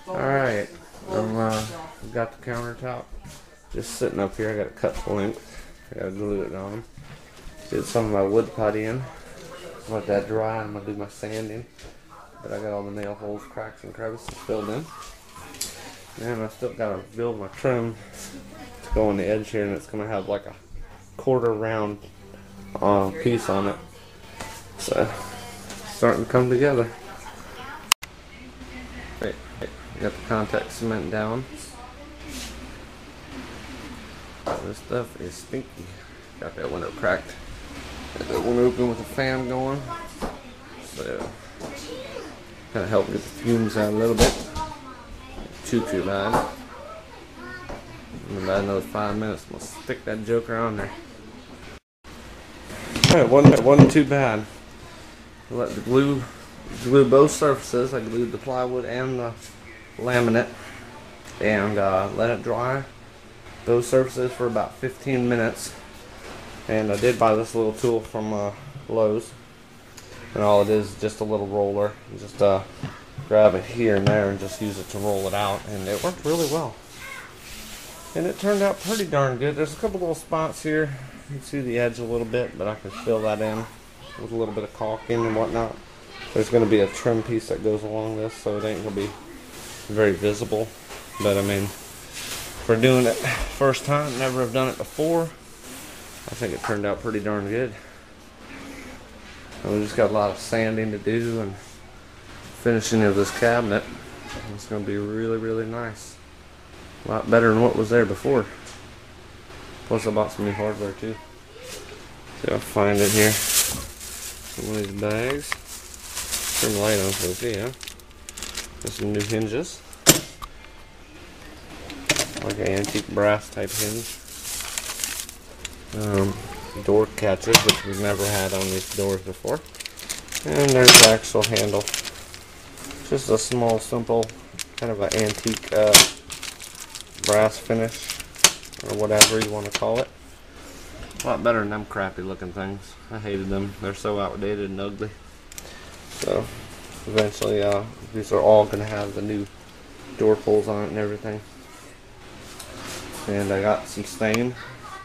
Alright, got the countertop just sitting up here. I got it cut to length. I gotta glue it on. Did some of my wood putty in. Let that dry. I'm gonna do my sanding. But I got all the nail holes, cracks, and crevices filled in. And I still gotta build my trim to go on the edge here, and it's gonna have like a quarter round piece on it. So, starting to come together. Right, got the contact cement down. This stuff is stinky. Got that window cracked. Got that one open with a fan going. So, kind of help get the fumes out a little bit. Too bad. In about another 5 minutes, we'll stick that joker on there. Alright, wasn't too bad. Let the glue both surfaces. I glued the plywood and the laminate, and let it dry those surfaces for about 15 minutes. And I did buy this little tool from Lowe's, and all it is just a little roller. You just grab it here and there and just use it to roll it out, and it worked really well. And it turned out pretty darn good. There's a couple little spots here. You can see the edge a little bit, but I can fill that in with a little bit of caulking and whatnot. There's going to be a trim piece that goes along this, so it ain't going to be very visible. But I mean, for doing it first time, never have done it before, I think it turned out pretty darn good. And we just got a lot of sanding to do and finishing of this cabinet. It's going to be really, really nice. A lot better than what was there before. Plus I bought some new hardware too. See if I find it here. Some of these bags. Turn the light on so you see, huh? There's some new hinges. Like an antique brass type hinge. Door catches, which we've never had on these doors before. And there's the actual handle. Just a small, simple, kind of an antique brass finish, or whatever you want to call it. A lot better than them crappy looking things. I hated them. They're so outdated and ugly. So eventually these are all going to have the new door pulls on it and everything. And I got some stain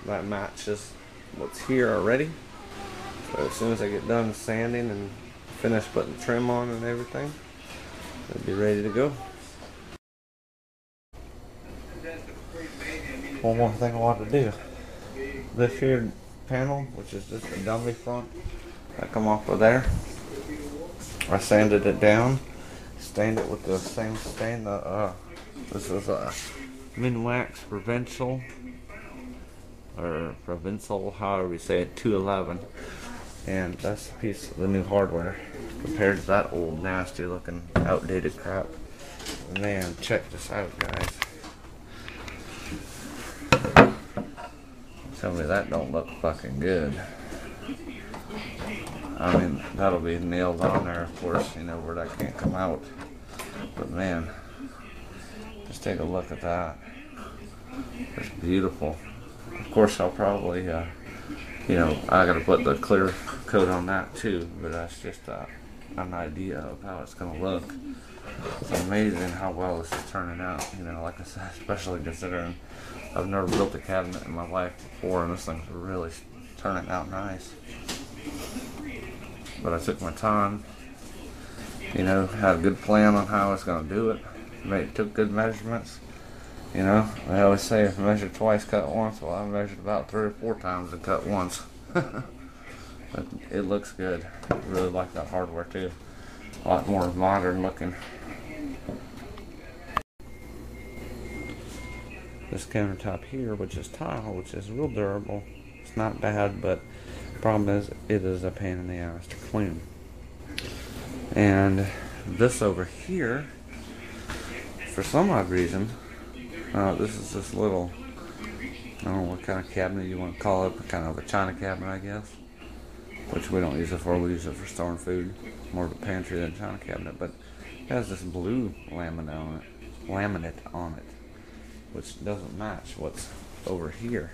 that matches what's here already. So as soon as I get done sanding and finish putting trim on and everything, I'll be ready to go. One more thing I wanted to do. This here panel, which is just a dummy front that come off of there, I sanded it down, stained it with the same stain. This is a Minwax Provincial, or Provincial, however you say it, 211, and that's a piece of the new hardware compared to that old nasty looking outdated crap. Man, check this out, guys. Tell me that don't look fucking good. I mean, that'll be nailed on there, of course, you know, where that can't come out. But man, just take a look at that. It's beautiful. Of course, I'll probably, you know, I gotta put the clear coat on that too, but that's just an idea of how it's gonna look. It's amazing how well this is turning out, you know, like I said, especially considering I've never built a cabinet in my life before, and this thing's really turning out nice. But I took my time, you know, had a good plan on how I was going to do it. Took good measurements. You know, I always say if I measure twice, cut once. Well, I measured about 3 or 4 times and cut once. But it looks good. I really like that hardware too. A lot more modern looking. This countertop here, which is tile, which is real durable. It's not bad, but the problem is it is a pain in the ass to clean. And this over here, for some odd reason, this is this little, I don't know what kind of cabinet you want to call it, but kind of a china cabinet, I guess. Which we don't use it for, we use it for storing food. More of a pantry than a china cabinet, but it has this blue laminate on it, which doesn't match what's over here.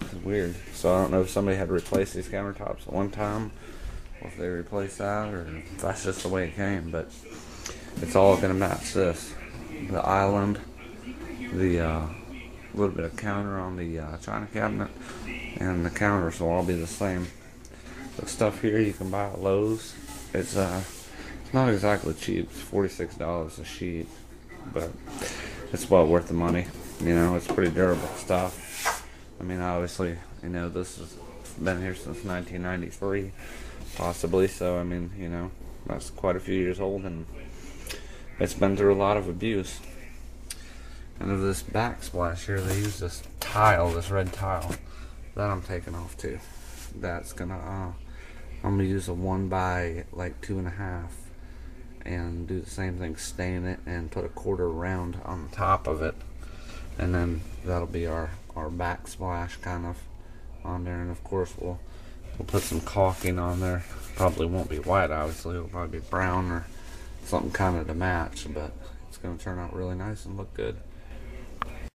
It's weird. So I don't know if somebody had to replace these countertops at one time, or if they replaced that, or if that's just the way it came. But it's all gonna match this. The island, the little bit of counter on the china cabinet, and the counters will all be the same. The stuff here you can buy at Lowe's. It's not exactly cheap. It's $46 a sheet, but it's well worth the money. You know, it's pretty durable stuff. I mean, obviously, you know, this has been here since 1993, possibly. So, I mean, you know, that's quite a few years old, and it's been through a lot of abuse. And of this backsplash here, they use this tile, this red tile, that I'm taking off too. That's gonna, I'm gonna use a 1 by like 2.5, and do the same thing, stain it and put a quarter round on the top of it, and then that'll be our backsplash kind of on there. And of course we'll put some caulking on there. Probably won't be white, obviously. It'll probably be brown or something kind of to match, but it's gonna turn out really nice and look good.